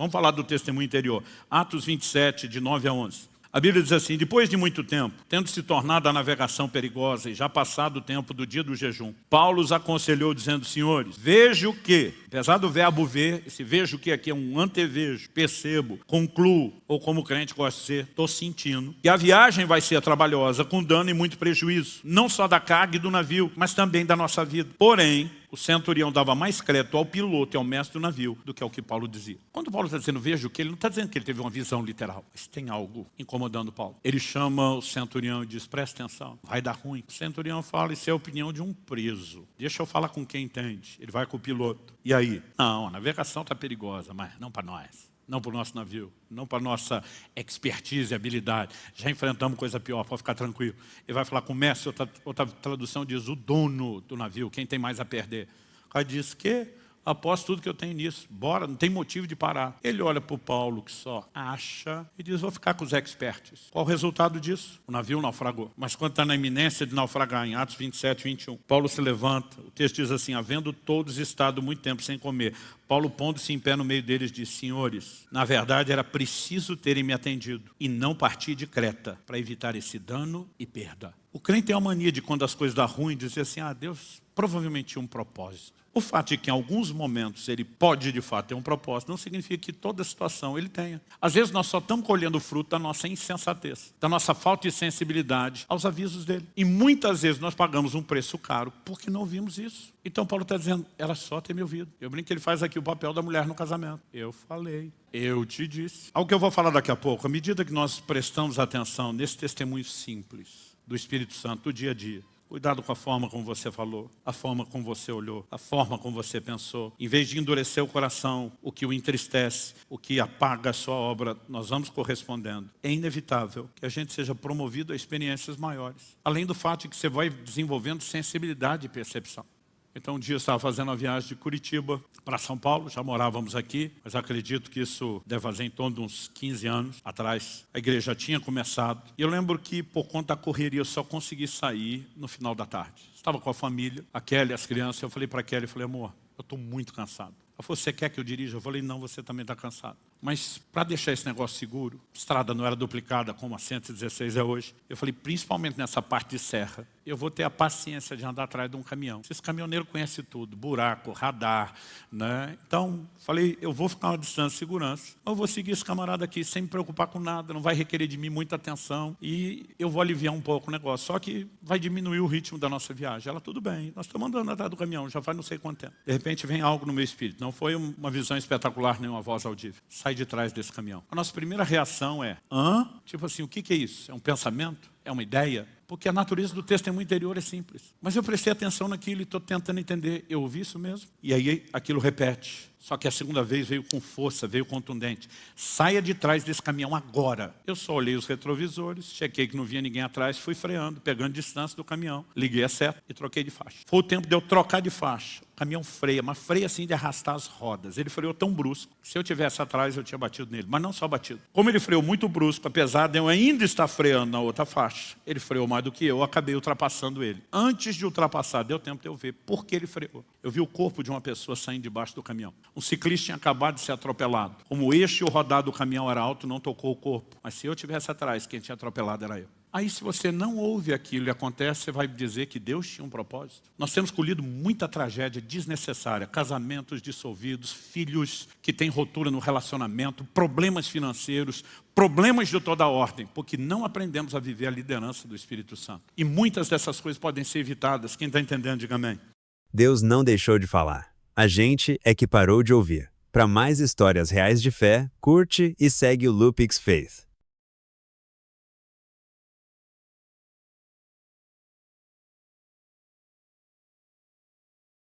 Vamos falar do testemunho interior. Atos 27, de 9 a 11. A Bíblia diz assim: depois de muito tempo, tendo se tornado a navegação perigosa e já passado o tempo do dia do jejum, Paulo os aconselhou dizendo: senhores, vejo que, apesar do verbo ver, esse vejo que aqui é um antevejo, percebo, concluo, ou como o crente gosta de dizer, estou sentindo, que a viagem vai ser trabalhosa, com dano e muito prejuízo, não só da carga e do navio, mas também da nossa vida. Porém, o centurião dava mais crédito ao piloto e ao mestre do navio do que ao que Paulo dizia. Quando Paulo está dizendo vejo que, ele não está dizendo que ele teve uma visão literal, mas tem algo incomodando Paulo. Ele chama o centurião e diz: presta atenção, vai dar ruim. O centurião fala: isso é a opinião de um preso. Deixa eu falar com quem entende. Ele vai com o piloto. E aí? Não, a navegação está perigosa, mas não para nós. Não para o nosso navio, não para a nossa expertise e habilidade. Já enfrentamos coisa pior, pode ficar tranquilo. Ele vai falar com o mestre, outra tradução diz o dono do navio, quem tem mais a perder. O cara diz que aposto tudo que eu tenho nisso, bora, não tem motivo de parar. Ele olha para o Paulo, que só acha, e diz: vou ficar com os experts. Qual o resultado disso? O navio naufragou. Mas quando está na iminência de naufragar, em Atos 27, 21, Paulo se levanta, o texto diz assim: havendo todos estado muito tempo sem comer, Paulo, pondo-se em pé no meio deles, disse: senhores, na verdade era preciso terem me atendido e não partir de Creta para evitar esse dano e perda. O crente tem a mania de, quando as coisas dão ruim, dizer assim: Deus provavelmente tinha um propósito. O fato de que em alguns momentos ele pode de fato ter um propósito, não significa que toda situação ele tenha. Às vezes nós só estamos colhendo o fruto da nossa insensatez, da nossa falta de sensibilidade aos avisos dele. E muitas vezes nós pagamos um preço caro porque não ouvimos isso. Então Paulo está dizendo: era só ter me ouvido. Eu brinco que ele faz aqui o papel da mulher no casamento. Eu falei, eu te disse. Algo que eu vou falar daqui a pouco, à medida que nós prestamos atenção nesse testemunho simples do Espírito Santo do dia a dia, cuidado com a forma como você falou, a forma como você olhou, a forma como você pensou. Em vez de endurecer o coração, o que o entristece, o que apaga a sua obra, nós vamos correspondendo. É inevitável que a gente seja promovido a experiências maiores. Além do fato de que você vai desenvolvendo sensibilidade e percepção. Então um dia eu estava fazendo uma viagem de Curitiba para São Paulo, já morávamos aqui, mas acredito que isso deve fazer em torno de uns 15 anos atrás. A igreja já tinha começado. E eu lembro que, por conta da correria, eu só consegui sair no final da tarde. Estava com a família, a Kelly, as crianças. Eu falei para a Kelly, amor, eu estou muito cansado. Ela falou: você quer que eu dirija? Eu falei: não, você também está cansado. Mas para deixar esse negócio seguro, a estrada não era duplicada como a 116 é hoje. Eu falei: principalmente nessa parte de serra, eu vou ter a paciência de andar atrás de um caminhão. Esse caminhoneiro conhece tudo, buraco, radar, né? Então, falei: eu vou ficar uma distância de segurança. Eu vou seguir esse camarada aqui sem me preocupar com nada, não vai requerer de mim muita atenção e eu vou aliviar um pouco o negócio. Só que vai diminuir o ritmo da nossa viagem. Ela: tudo bem, nós estamos andando atrás do caminhão, já faz não sei quanto tempo. De repente vem algo no meu espírito. Não foi uma visão espetacular, nem uma voz audível. Sai de trás desse caminhão. A nossa primeira reação é: tipo assim, o que é isso? É um pensamento? É uma ideia? Porque a natureza do testemunho interior é simples. Mas eu prestei atenção naquilo e estou tentando entender. Eu ouvi isso mesmo? E aí aquilo repete. Só que a segunda vez veio com força, veio contundente. Saia de trás desse caminhão agora. Eu só olhei os retrovisores, chequei que não vinha ninguém atrás, fui freando, pegando distância do caminhão. Liguei a seta e troquei de faixa. Foi o tempo de eu trocar de faixa. O caminhão freia, mas freia assim de arrastar as rodas. Ele freou tão brusco que se eu tivesse atrás eu tinha batido nele. Mas não só batido. Como ele freou muito brusco, apesar de eu ainda estar freando na outra faixa, ele freou mais do que eu acabei ultrapassando ele. Antes de ultrapassar, deu tempo de eu ver por que ele freou. Eu vi o corpo de uma pessoa saindo debaixo do caminhão. Um ciclista tinha acabado de ser atropelado. Como o eixo e o rodado do caminhão era alto, não tocou o corpo. Mas se eu estivesse atrás, quem tinha atropelado era eu. Aí, se você não ouve aquilo e acontece, você vai dizer que Deus tinha um propósito. Nós temos colhido muita tragédia desnecessária. Casamentos dissolvidos, filhos que têm ruptura no relacionamento, problemas financeiros, problemas de toda ordem, porque não aprendemos a viver a liderança do Espírito Santo. E muitas dessas coisas podem ser evitadas. Quem está entendendo, diga amém. Deus não deixou de falar. A gente é que parou de ouvir. Para mais histórias reais de fé, curte e segue o Lupix Faith.